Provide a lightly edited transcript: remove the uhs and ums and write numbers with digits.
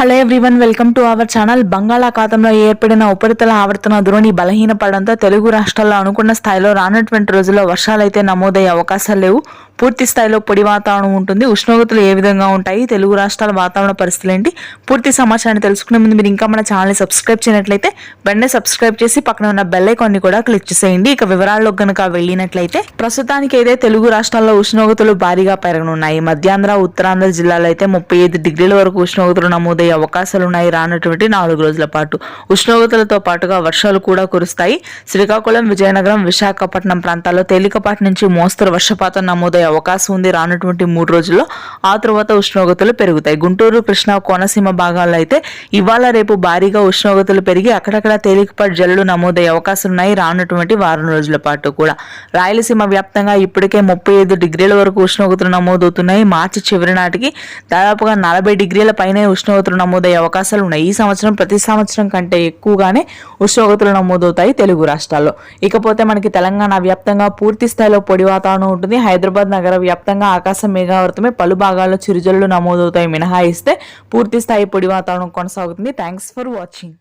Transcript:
Hello everyone, welcome to our channel. బంగాళాఖాతంలో ఏర్పడిన ఉపరితల ఆవర్తన ద్రోణి బలహీనపడడంతో తెలుగు రాష్ట్రాల్లో అనుకున్న స్థాయిలో రానటువంటి రోజుల్లో వర్షాలైతే నమోదయ్యే అవకాశాలు లేవు. పూర్తి స్థాయిలో పొడి వాతావరణం ఉంటుంది. ఉష్ణోగ్రతలు ఏ విధంగా ఉంటాయి, తెలుగు రాష్ట్రాల వాతావరణ పరిస్థితులు ఏంటి, పూర్తి సమాచారాన్ని తెలుసుకునే ముందు మీరు ఇంకా మన ఛానల్ని సబ్స్క్రైబ్ చేయనట్లయితే వెంటనే సబ్స్క్రైబ్ చేసి పక్కన ఉన్న బెల్ ఐకాన్ని కూడా క్లిక్ చేసేయండి. ఇక వివరాల్లోకి కనుక వెళ్ళినట్లయితే ప్రస్తుతానికి అయితే తెలుగు రాష్ట్రాల్లో ఉష్ణోగ్రతలు భారీగా పెరగనున్నాయి. మధ్యాంధ్ర, ఉత్తరాంధ్ర జిల్లాలో అయితే 35 డిగ్రీల వరకు ఉష్ణోగ్రతలు నమోదయ్యే అవకాశాలు ఉన్నాయి. రానటువంటి 4 రోజుల పాటు ఉష్ణోగ్రతలతో పాటుగా వర్షాలు కూడా కురుస్తాయి. శ్రీకాకుళం, విజయనగరం, విశాఖపట్నం ప్రాంతాల్లో తేలికపాటి నుంచి మోస్తరు వర్షపాతం నమోదయ్యే అవకాశం ఉంది. రానటువంటి 3 రోజుల్లో ఆ తర్వాత ఉష్ణోగ్రతలు పెరుగుతాయి. గుంటూరు, కృష్ణా, కోనసీమ భాగాల్లో అయితే ఇవాళ రేపు భారీగా ఉష్ణోగ్రతలు పెరిగి అక్కడక్కడ తేలికపాటి జల్లులు నమోదయ్యే అవకాశం ఉన్నాయి. రానటువంటి వారం రోజుల పాటు కూడా రాయలసీమ వ్యాప్తంగా ఇప్పటికే 35 డిగ్రీల వరకు ఉష్ణోగ్రతలు నమోదవుతున్నాయి. మార్చి చివరి నాటికి దాదాపుగా 40 డిగ్రీల పైనే ఉష్ణోగ్రతలు నమోదయ్యే అవకాశాలు ఉన్నాయి. ఈ సంవత్సరం ప్రతి సంవత్సరం కంటే ఎక్కువగానే ఉష్ణోగ్రతలు నమోదవుతాయి తెలుగు రాష్ట్రాల్లో. ఇకపోతే మనకి తెలంగాణ వ్యాప్తంగా పూర్తి స్థాయిలో పొడి వాతావరణం ఉంటుంది. హైదరాబాద్ నగర వ్యాప్తంగా ఆకాశం మేఘావృతమే, పలు భాగాల్లో చిరుజల్లు నమోదవుతాయి మినహాయిస్తే పూర్తి స్థాయి పొడి వాతావరణం కొనసాగుతుంది. Thanks for watching.